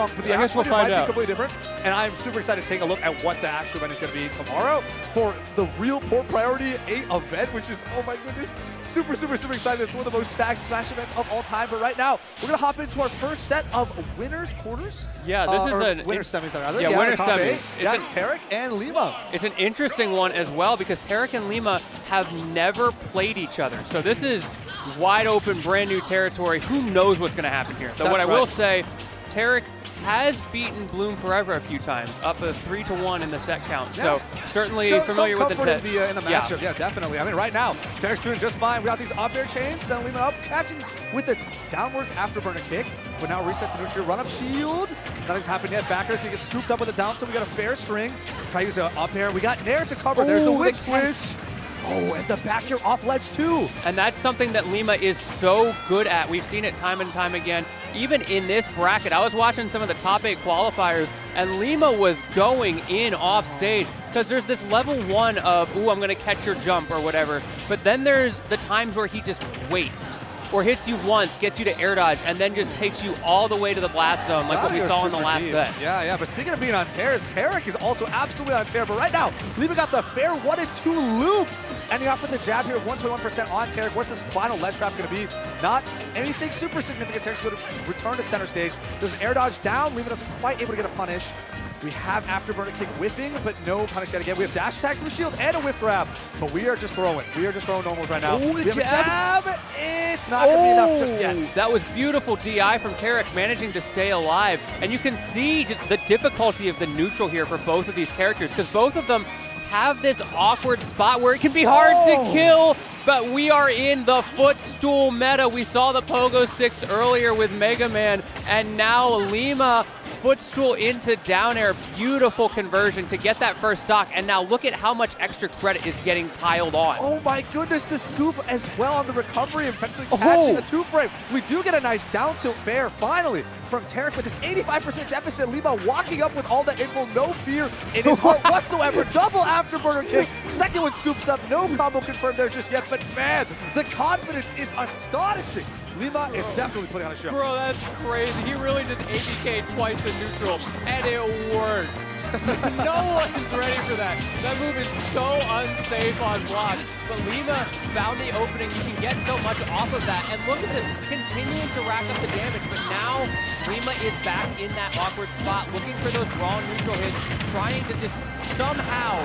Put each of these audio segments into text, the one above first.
wrong, but the actual video might be completely different. And I'm super excited to take a look at what the actual event is going to be tomorrow for the real Port Priority 8 event, which is, oh my goodness, super, super, super excited. It's one of the most stacked Smash events of all time. But right now, we're going to hop into our first set of winners quarters. Yeah, this is a winner semis, rather. Yeah, winner semis. Yeah, Tarik and Lima. It's an interesting one as well because Tarik and Lima have never played each other. So this is wide open, brand new territory. Who knows what's going to happen here? Though what I will say, Tarik has beaten Bloom Forever a few times, up a 3-1 in the set count. Yeah. So certainly familiar with the in the matchup. Yeah, definitely. I mean, right now, Tarik's doing just fine. We got these up air chains, sending Lima up, catching with the downwards afterburner kick. But now reset to neutral, run up shield. Nothing's happened yet. Backer's gonna get scooped up with a down, so we got a fair string. Try to use an up air. We got Nair to cover. There's the witch twist. Oh, and the back air off ledge too. And that's something that Lima is so good at. We've seen it time and time again. Even in this bracket, I was watching some of the top 8 qualifiers, and Lima was going in off stage because there's this level 1 of, ooh, I'm gonna catch your jump or whatever. But then there's the times where he just waits or hits you once, gets you to air dodge, and then just takes you all the way to the blast zone, like what we saw in the last set. Yeah, but speaking of being on tears, Tarik is also absolutely on tear. But right now, Lima got the fair 1 and 2 loops. Ending off with the jab here, 121% on Tarik. What's this final ledge trap going to be? Not anything super significant. Tarik's going to return to center stage. There's an air dodge down. Lima doesn't quite able to get a punish. We have afterburner kick whiffing, but no punish yet again. We have dash attack through shield and a whiff grab, but we are just throwing. We are just throwing normals right now. Ooh, we have a jab. It's not going to be enough just yet. That was beautiful DI from Tarik, managing to stay alive. And you can see just the difficulty of the neutral here for both of these characters, because both of them have this awkward spot where it can be hard to kill, but we are in the footstool meta. We saw the pogo sticks earlier with Mega Man, and now Lima footstool into down air. Beautiful conversion to get that first stock, and now look at how much extra credit is getting piled on. Oh my goodness, the scoop as well on the recovery, effectively catching a 2-frame. We do get a nice down tilt fair, finally, from Tarik with this 85% deficit. Lima walking up with all that info, no fear in his heart whatsoever. Double afterburner kick, second one scoops up, no combo confirmed there just yet, but man, the confidence is astonishing. Lima is definitely putting on a show. Bro, that's crazy. He really just ABK'd twice in neutral, and it worked. No one is ready for that. That move is so unsafe on block. But Lima found the opening. You can get so much off of that. And look at this, continuing to rack up the damage. But now Lima is back in that awkward spot, looking for those raw neutral hits, trying to just somehow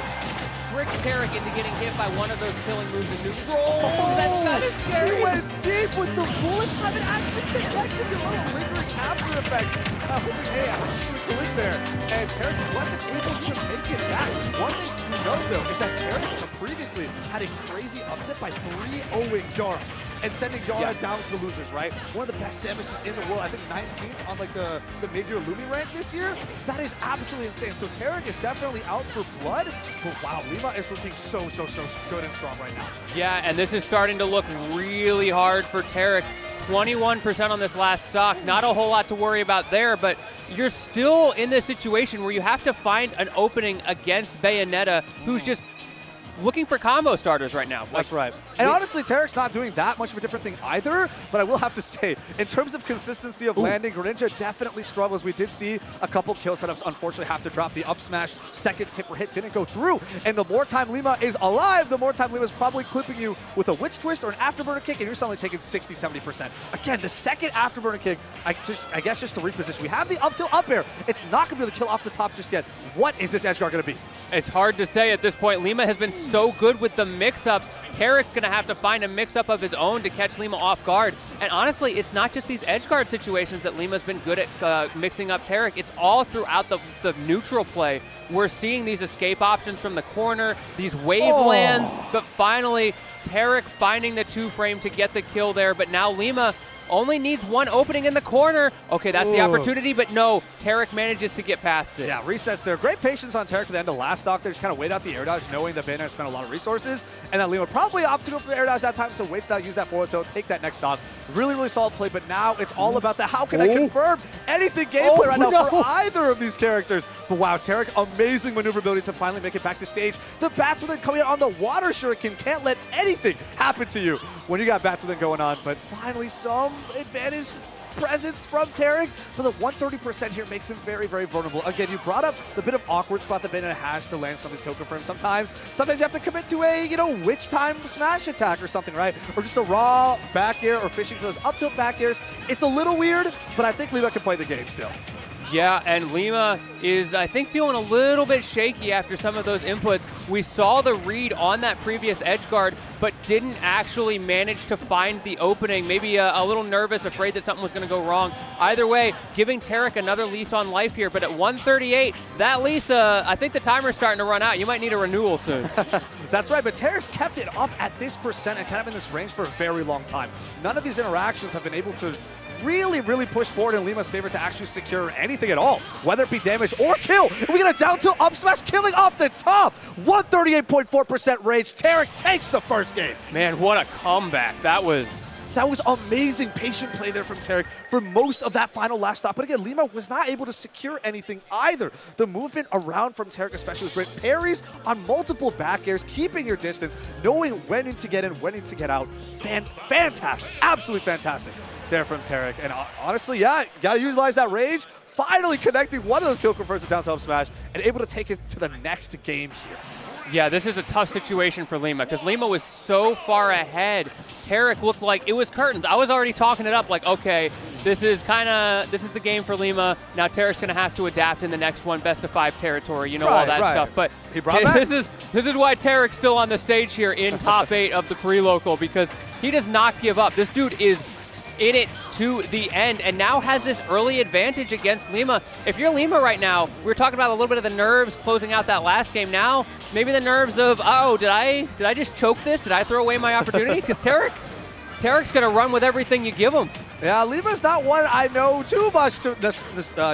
trick Tarik into getting hit by one of those killing moves in neutral. Oh, that's kind of scary. He went deep with the bullets. I mean, actually connected the little lingering after effects. Hoping, hey, I actually collect there. And Tarik wasn't able to make it back. One thing to note, though, is that Tarik previously had a crazy upset by 3-0ing Yara and sending Yara down to losers, right? One of the best Samuses in the world. I think 19th on like the mid-year looming rank this year. That is absolutely insane. So Tarik is definitely out for blood, but wow, Lima is looking so good and strong right now. Yeah, and this is starting to look really hard for Tarik. 21% on this last stock. Not a whole lot to worry about there, but you're still in this situation where you have to find an opening against Bayonetta, who's just looking for combo starters right now. That's right. And honestly, Tarik's not doing that much of a different thing either, but I will have to say, in terms of consistency of landing, Greninja definitely struggles. We did see a couple kill setups unfortunately have to drop. The up smash, second tipper hit didn't go through, and the more time Lima is alive, the more time Lima's probably clipping you with a witch twist or an afterburner kick, and you're suddenly taking 60-70%. Again, the second afterburner kick, I guess just to reposition, we have the up tilt up air. It's not going to be able to kill off the top just yet. What is this edge guard going to be? It's hard to say at this point. Lima has been so good with the mix-ups. Tarik's going to have to find a mix-up of his own to catch Lima off guard. And honestly, it's not just these edge guard situations that Lima's been good at mixing up Tarik. It's all throughout the neutral play. We're seeing these escape options from the corner, these wave lands, but finally, Tarik finding the 2-frame to get the kill there. But now Lima only needs one opening in the corner. Okay, that's the opportunity, but no, Tarik manages to get past it. Yeah, resets there. Great patience on Tarik for the end of last stock there. Just kind of wait out the air dodge, knowing that Bayonetta spent a lot of resources. And then Lima probably opted to go for the air dodge that time, so waits out, use that forward tilt, take that next stock. Really solid play, but now it's all about the how can I confirm anything gameplay right now for either of these characters. But wow, Tarik, amazing maneuverability to finally make it back to stage. The bats within coming out on the water shuriken. Can't let anything happen to you when you got bats within going on, but finally some advantage presence from Tarik, but the 130% here makes him very, very vulnerable. Again, you brought up the bit of awkward spot that Bayonetta has to land some of these kill confirms. Sometimes you have to commit to a, witch time smash attack or something, right? Or just a raw back air or fishing for those up tilt back airs. It's a little weird, but I think Lima can play the game still. Yeah, and Lima is, I think, feeling a little bit shaky after some of those inputs. We saw the read on that previous edge guard, but didn't actually manage to find the opening. Maybe a little nervous, afraid that something was going to go wrong. Either way, giving Tarik another lease on life here, but at 138, that lease, I think the timer's starting to run out. You might need a renewal soon. That's right, but Tarik's kept it up at this percent and kind of in this range for a very long time. None of these interactions have been able to really, really push forward in Lima's favor to actually secure anything at all, whether it be damage or kill. And we get a down tilt up smash, killing off the top. 138.4% rage. Tarik takes the first game. Man, what a comeback. That was amazing patient play there from Tarik for most of that final last stop. But again, Lima was not able to secure anything either. The movement around from Tarik especially was great. Parries on multiple back airs, keeping your distance, knowing when to get in, when to get out. Fantastic, absolutely fantastic there from Tarik. And honestly, yeah, you got to utilize that rage. Finally connecting one of those kill confirms to down tilt smash and able to take it to the next game here. Yeah, this is a tough situation for Lima because Lima was so far ahead. Tarik looked like it was curtains. I was already talking it up like, okay, this is the game for Lima. Now Tarik's going to have to adapt in the next one, best of 5 territory, all that stuff. But this is why Tarik's still on the stage here in top 8 of the pre-local, because he does not give up. This dude is in it to the end and now has this early advantage against Lima. If you're Lima right now, we were talking about a little bit of the nerves closing out that last game. Now, maybe the nerves of, oh, did I just choke this? Did I throw away my opportunity? Because Tarik's going to run with everything you give him. Yeah, Lima's not one I know too much to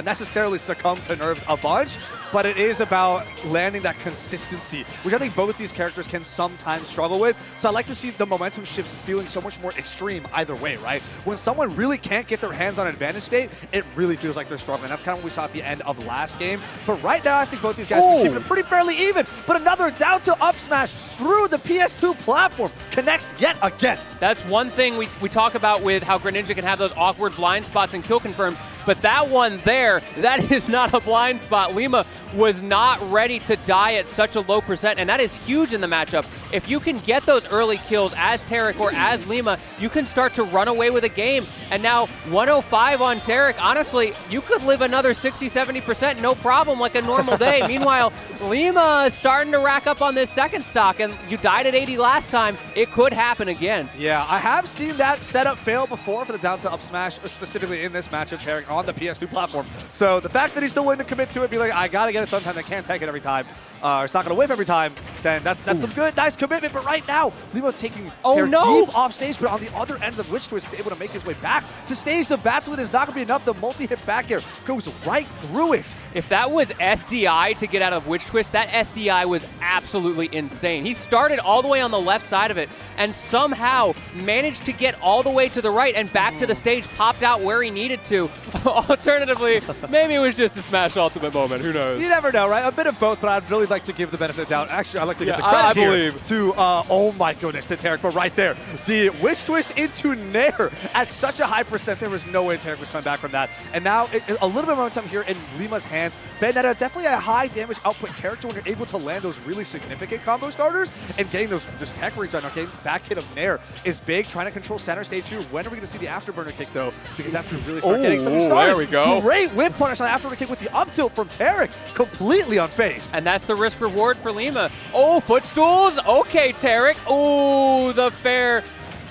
necessarily succumb to nerves a bunch, but it is about landing that consistency, which I think both these characters can sometimes struggle with. So I like to see the momentum shifts feeling so much more extreme either way, right? When someone really can't get their hands on advantage state, it really feels like they're struggling. That's kind of what we saw at the end of last game. But right now, I think both these guys are keeping it pretty fairly even. But another down to up smash through the PS2 platform connects yet again. That's one thing we talk about with how Greninja can have those awkward blind spots and kill confirms, but that one there, that is not a blind spot. Lima was not ready to die at such a low percent, and that is huge in the matchup. If you can get those early kills as Tarik or as Lima, you can start to run away with a game. And now 105 on Tarik, honestly, you could live another 60-70% no problem like a normal day. Meanwhile, Lima is starting to rack up on this second stock, and you died at 80 last time. It could happen again. Yeah, I have seen that setup fail before for the down to up smash, specifically in this matchup, Tarik on the PS2 platform. So the fact that he's still willing to commit to it, be like, I gotta get it sometime, I can't take it every time, it's not gonna whiff every time, then that's some good, nice commitment. But right now, Lima taking Tarik deep off stage, but on the other end of the Witch Twist is able to make his way back to stage. The battle is not gonna be enough. The multi-hit back air goes right through it. If that was SDI to get out of Witch Twist, that SDI was absolutely insane. He started all the way on the left side of it and somehow managed to get all the way to the right and back to the stage, popped out where he needed to. Alternatively, maybe it was just a Smash Ultimate moment. Who knows? You never know, right? A bit of both, but I'd really like to give the benefit of the doubt. Actually, I'd like to give the credit here to, oh my goodness, to Tarik. But right there, the Witch Twist into Nair at such a high percent, there was no way Tarik was coming back from that. And now, a little bit of momentum here in Lima's hands. Bayonetta, definitely a high damage output character when you're able to land those really significant combo starters and getting those just tech reads on. Okay, back hit of Nair is big, trying to control center stage here. When are we going to see the afterburner kick, though? Because that's when we really start getting something started. There we go. Great whip punish on the afterburner kick with the up tilt from Tarik. Completely unfazed. And that's the risk reward for Lima. Oh, footstools. Okay, Tarik. Oh, the fair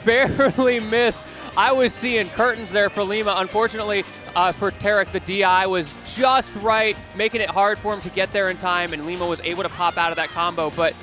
barely missed. I was seeing curtains there for Lima. Unfortunately, for Tarik, the DI was just right, making it hard for him to get there in time, and Lima was able to pop out of that combo. But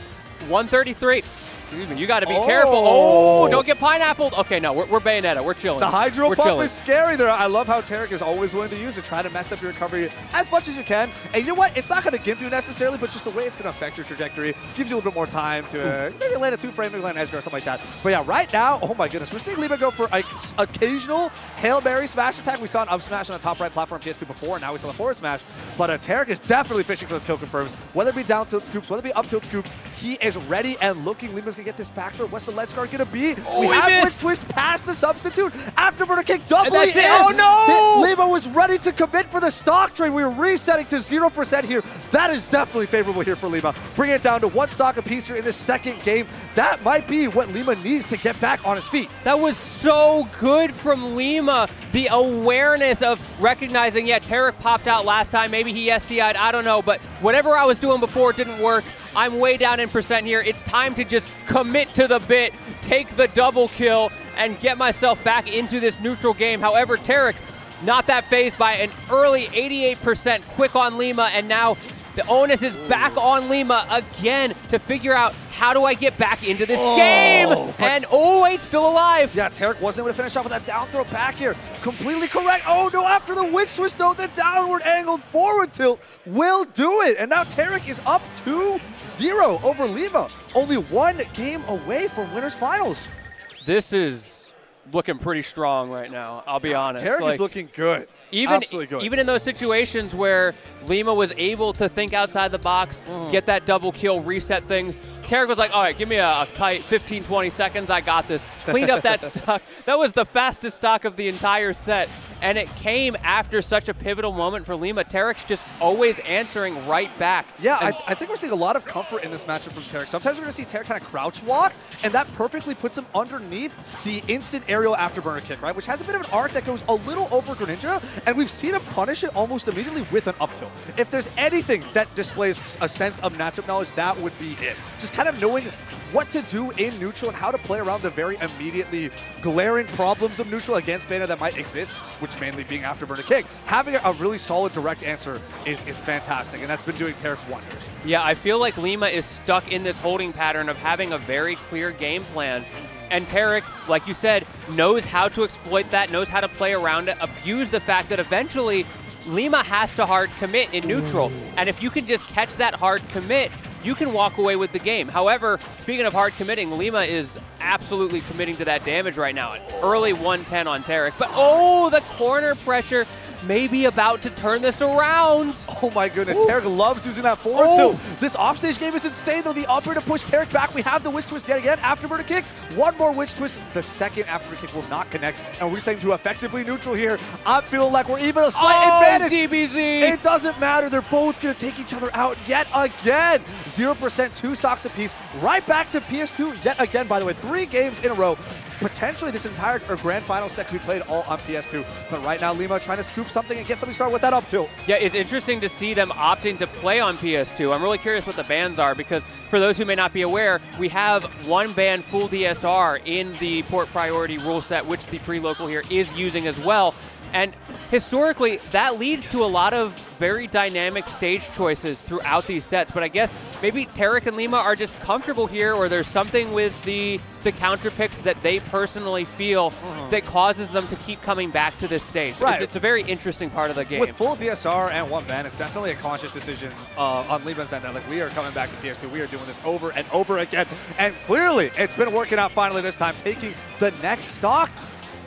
133. Excuse me, you got to be careful. Oh, don't get pineappled. Okay, no, we're Bayonetta. We're chilling. The hydro pump is scary there. I love how Tarik is always willing to use it, try to mess up your recovery as much as you can. And you know what? It's not going to give you necessarily, but just the way it's going to affect your trajectory gives you a little bit more time to maybe land a 2-frame, maybe land an edge guard or something like that. But yeah, right now, oh my goodness, we're seeing Lima go for an occasional Hail Mary smash attack. We saw an up smash on the top right platform PS2 before, and now we saw the forward smash. But Tarik is definitely fishing for those kill confirms. Whether it be down tilt scoops, whether it be up tilt scoops, he is ready and looking. Lima's going to get this back throw. What's the ledge guard going to be? We have Witch Twist past the substitute. afterburner kick doubly That's it. in. Oh, no! Lima was ready to commit for the stock trade. We were resetting to 0% here. That is definitely favorable here for Lima. Bringing it down to 1 stock apiece here in this second game. That might be what Lima needs to get back on his feet. That was so good from Lima. The awareness of recognizing, yeah, Tarik popped out last time. Maybe he SDI'd, I don't know. But whatever I was doing before didn't work. I'm way down in percent here. It's time to just commit to the bit, take the double kill, and get myself back into this neutral game. However, Tarik, not that phased by an early 88% quick on Lima, and now the onus is back on Lima again to figure out how do I get back into this game? And oh wait, still alive. Yeah, Tarik wasn't able to finish off with that down throw back here. Completely correct. Oh no, after the witch twist though, the downward angled forward tilt will do it. And now Tarik is up 2-0 over Lima. Only 1 game away from winners finals. This is looking pretty strong right now, I'll be honest. Tarik is looking good. Absolutely good. Even in those situations where Lima was able to think outside the box, get that double kill, reset things, Tarik was like, all right, give me a tight 15, 20 seconds. I got this. Cleaned up that stock. That was the fastest stock of the entire set. And it came after such a pivotal moment for Lima. Tarik's just always answering right back. Yeah, I think we're seeing a lot of comfort in this matchup from Tarik. Sometimes we're going to see Tarik kind of crouch walk, and that perfectly puts him underneath the instant aerial afterburner kick, right? Which has a bit of an arc that goes a little over Greninja, and we've seen him punish it almost immediately with an up tilt. If there's anything that displays a sense of matchup knowledge, that would be it. Just kind of knowing what to do in neutral and how to play around the very immediately glaring problems of neutral against Bayonetta that might exist, which mainly being afterburner kick. Having a really solid direct answer is fantastic, and that's been doing Tarik wonders. Yeah, I feel like Lima is stuck in this holding pattern of having a very clear game plan. And Tarik, like you said, knows how to exploit that, knows how to play around it, abuse the fact that eventually Lima has to hard commit in neutral. And if you can just catch that hard commit, you can walk away with the game. However, speaking of hard committing, Lima is absolutely committing to that damage right now. An early 110 on Tarik. But oh, the corner pressure may be about to turn this around. Oh my goodness, Tarik loves using that forward tilt. This offstage game is insane though. The up air to push Tarik back. We have the witch twist yet again. Afterburner kick. One more witch twist. The second afterburner kick will not connect. And we're saying to effectively neutral here. I'm feeling like we're even a slight advantage. DBZ. It doesn't matter. They're both going to take each other out yet again. 0%, 2 stocks apiece. Right back to PS2 yet again, by the way. 3 games in a row. Potentially this entire grand final set could be played all on PS2. But right now, Lima trying to scoop something and get something started with that up tilt. Yeah, it's interesting to see them opting to play on PS2. I'm really curious what the bans are, because for those who may not be aware, we have one ban full DSR in the port priority rule set, which the pre-local here is using as well. And historically, that leads to a lot of very dynamic stage choices throughout these sets. But I guess maybe Tarik and Lima are just comfortable here, or there's something with the counter picks that they personally feel that causes them to keep coming back to this stage. Right. It's a very interesting part of the game. With full DSR and 1 ban, it's definitely a conscious decision on Lima's end that, like, we are coming back to PS2. We are doing this over and over again. And clearly, it's been working out finally this time, taking the next stock.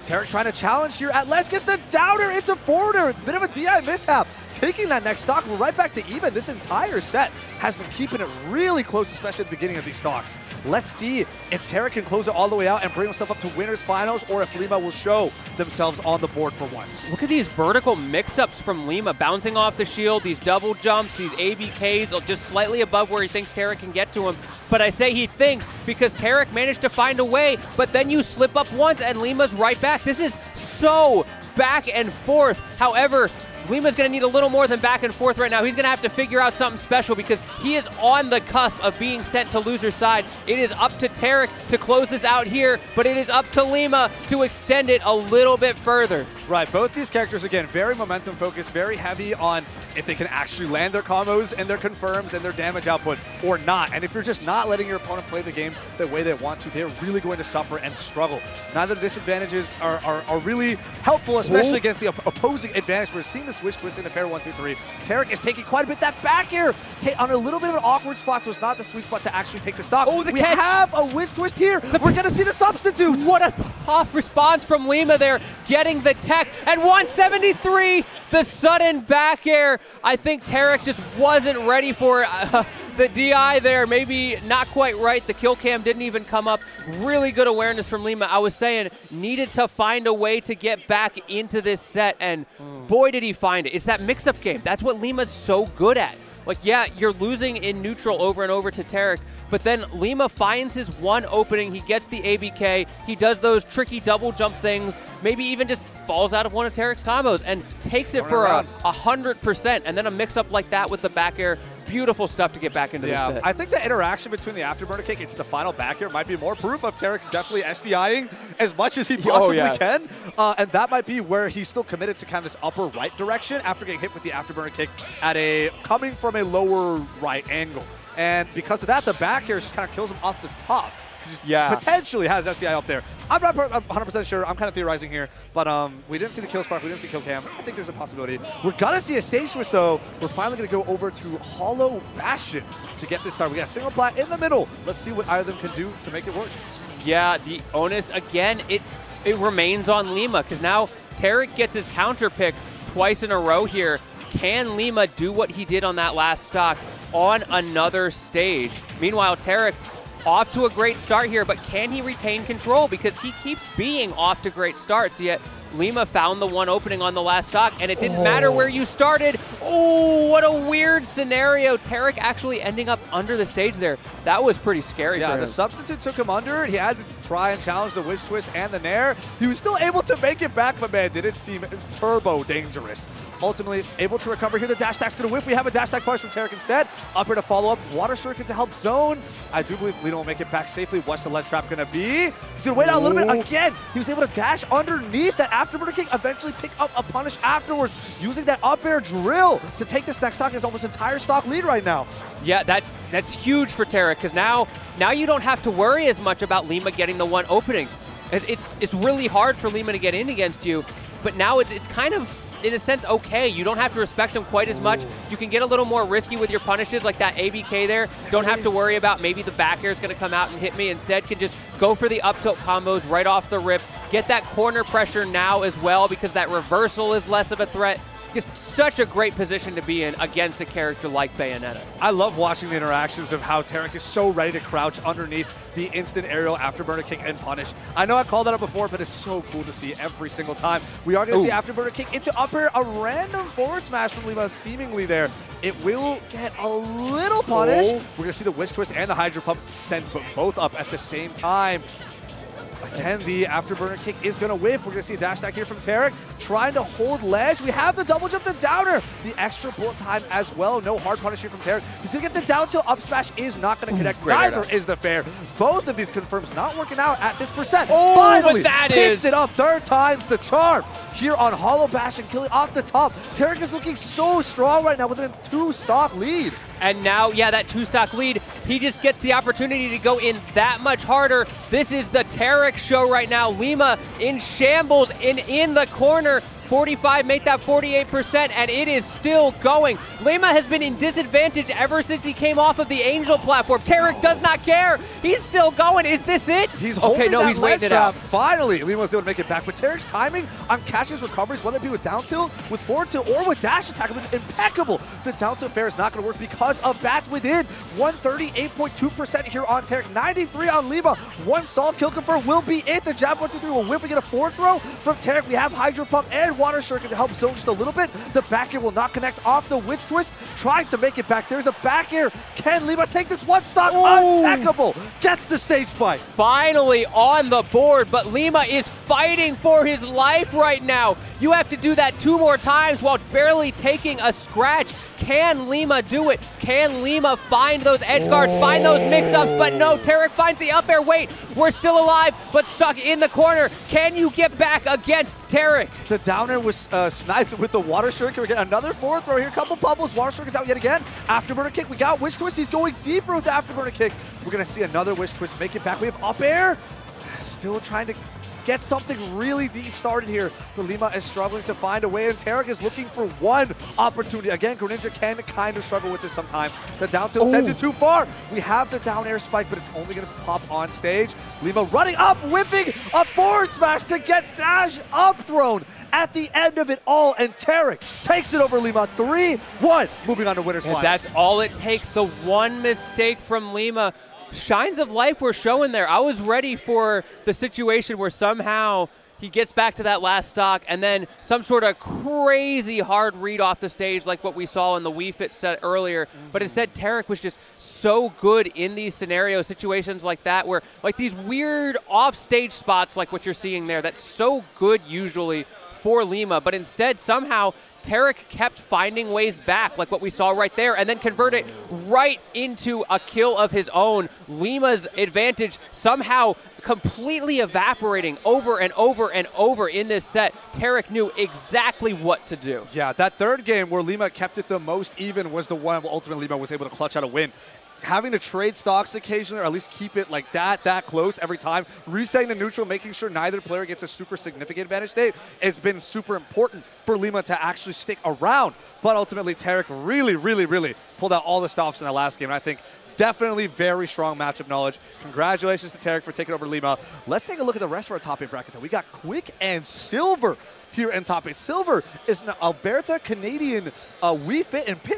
Tarik trying to challenge here at ledge, gets the downer into forwarder. Bit of a DI mishap. Taking that next stock, we're right back to even. This entire set has been keeping it really close, especially at the beginning of these stocks. Let's see if Tarik can close it all the way out and bring himself up to winners finals, or if Lima will show themselves on the board for once. Look at these vertical mix-ups from Lima, bouncing off the shield, these double jumps, these ABKs, just slightly above where he thinks Tarik can get to him. But I say he thinks because Tarik managed to find a way, but then you slip up once and Lima's right back. This is so back and forth. However, Lima's going to need a little more than back and forth right now. He's going to have to figure out something special because he is on the cusp of being sent to loser's side. It is up to Tarik to close this out here, but it is up to Lima to extend it a little bit further. Right, both these characters, again, very momentum focused, very heavy on if they can actually land their combos and their confirms and their damage output or not. And if you're just not letting your opponent play the game the way they want to, they're really going to suffer and struggle. Neither disadvantages are really helpful, especially against the opposing advantage. We're seeing this switch twist in a fair 1-2-3. Tarik is taking quite a bit. That back air hit on a little bit of an awkward spot, so it's not the sweet spot to actually take the stock. Oh, we have a witch twist here. We're going to see the substitutes. What a pop response from Lima there, getting the tech. And 173, the sudden back air. I think Tarik just wasn't ready for it. The DI there, maybe not quite right. The kill cam didn't even come up. Really good awareness from Lima. I was saying, needed to find a way to get back into this set, and boy, did he find it. It's that mix-up game. That's what Lima's so good at. Like, yeah, you're losing in neutral over and over to Tarik, but then Lima finds his one opening. He gets the ABK. He does those tricky double jump things, maybe even just falls out of one of Tarik's combos and takes it for 100%. And then a mix-up like that with the back air. Beautiful stuff to get back into the set. I think the interaction between the afterburner kick into the final back air might be more proof of Tarik definitely SDIing as much as he possibly can. And that might be where he's still committed to kind of this upper right direction after getting hit with the afterburner kick at coming from a lower right angle. And because of that, the back air just kind of kills him off the top. He potentially has SDI up there. I'm not 100% sure. I'm kind of theorizing here. But we didn't see the kill spark. We didn't see kill cam. I think there's a possibility. We're going to see a stage twist, though. We're finally going to go over to Hollow Bastion to get this started. We got a single plat in the middle. Let's see what either of them can do to make it work. Yeah, the onus, again, it remains on Lima, because now Tarik gets his counter pick twice in a row here. Can Lima do what he did on that last stock on another stage? Meanwhile, Tarik off to a great start here, but can he retain control? Because he keeps being off to great starts, yet Lima found the one opening on the last stock, and it didn't matter where you started. Oh, what a weird scenario. Tarik actually ending up under the stage there. That was pretty scary for him. The substitute took him under. He had to try and challenge the Wish Twist and the Nair. He was still able to make it back, but man, did it seem turbo dangerous. Ultimately, able to recover here. The dash attack's going to whiff. We have a dash attack punish from Tarik instead. Up here to follow up. Water Shuriken to help zone. I do believe Lina will make it back safely. What's the ledge trap going to be? He's going to wait out a little bit. Again, he was able to dash underneath that afterburner kick, eventually pick up a punish afterwards, using that up air drill to take this next stock. His almost entire stock lead right now. Yeah, that's huge for Tarik, because now you don't have to worry as much about Lima getting the one opening. It's really hard for Lima to get in against you, but now it's kind of, in a sense, okay. You don't have to respect him quite as much. You can get a little more risky with your punishes, like that ABK there. Don't have to worry about maybe the back air is going to come out and hit me. Instead, can just go for the up tilt combos right off the rip. Get that corner pressure now as well, because that reversal is less of a threat. Just such a great position to be in against a character like Bayonetta. I love watching the interactions of how Tarik is so ready to crouch underneath the instant aerial afterburner kick and punish. I know I called that out before, but it's so cool to see every single time. We are going to see afterburner kick into up air, a random forward smash from Lima seemingly there. It will get a little punish. We're going to see the Wish Twist and the Hydro Pump send both up at the same time. Again, the afterburner kick is going to whiff. We're going to see a dash attack here from Tarik, trying to hold ledge. We have the double jump, the downer, the extra bullet time as well. No hard punish here from Tarik. He's going to get the down tilt. Up smash is not going to connect. Neither is the fair. Both of these confirms not working out at this percent. Finally, picks it up. Third time's the charm here on Hollow Bastion, killing off the top. Tarik is looking so strong right now with a 2-stock lead. And now, that 2-stock lead, he just gets the opportunity to go in that much harder. This is the Tarik show right now. Lima in shambles and in the corner. 45 make that 48%, and it is still going. Lima has been in disadvantage ever since he came off of the Angel platform. Tarik does not care. He's still going. Is this it? He's holding that ledge trap. Finally, Lima was able to make it back. But Tarik's timing on catching his recoveries, whether it be with down tilt, with forward tilt, or with dash attack, have been impeccable. The down tilt fair is not going to work because of bats within. 138.2% here on Tarik, 93 on Lima. One solid kill confirm will be it. The jab 1, 2, 3 will whip. We get a forward throw from Tarik. We have Hydro Pump and Water Shuriken to help zone just a little bit. The back air will not connect off the Witch Twist. Trying to make it back. There's a back air. Can Lima take this one stock? Untackable. Gets the stage spike. Finally on the board, but Lima is fighting for his life right now. You have to do that 2 more times while barely taking a scratch. Can Lima do it? Can Lima find those edge guards, find those mix-ups? But no, Tarik finds the up air. Wait, we're still alive, but stuck in the corner. Can you get back against Tarik? The downer was sniped with the Water Shuriken. We get another forward throw here. Couple bubbles. Water Shuriken's out yet again. Afterburner kick. We got Wish Twist. He's going deeper with the afterburner kick. We're going to see another Wish Twist make it back. We have up air. Still trying to get something really deep started here. But Lima is struggling to find a way, and Tarik is looking for one opportunity. Again, Greninja can kind of struggle with this sometimes. The down tilt sends it too far. We have the down air spike, but it's only going to pop on stage. Lima running up, whipping a forward smash to get dash up thrown at the end of it all, and Tarik takes it over Lima. 3-1, moving on to winner's finals. That's all it takes. The one mistake from Lima. Shines of life were showing there. I was ready for the situation where somehow he gets back to that last stock and then some sort of crazy hard read off the stage like what we saw in the Wii Fit set earlier. But instead, Tarik was just so good in these scenarios, situations like that, where like these weird off-stage spots like what you're seeing there, that's so good usually for Lima. But instead, somehow, Tarik kept finding ways back, like what we saw right there, and then convert it right into a kill of his own. Lima's advantage somehow completely evaporating over and over and over in this set. Tarik knew exactly what to do. Yeah, that third game where Lima kept it the most even was the one where ultimately Lima was able to clutch out a win. Having to trade stocks occasionally, or at least keep it like that close every time, resetting to neutral, making sure neither player gets a super significant advantage state has been super important for Lima to actually stick around. But ultimately, Tarik really pulled out all the stops in the last game. And I think definitely very strong matchup knowledge. Congratulations to Tarik for taking over Lima. Let's take a look at the rest of our top 8 bracket, though. We got Quick and Silver here in top 8. Silver is an Alberta Canadian Wii Fit and Pit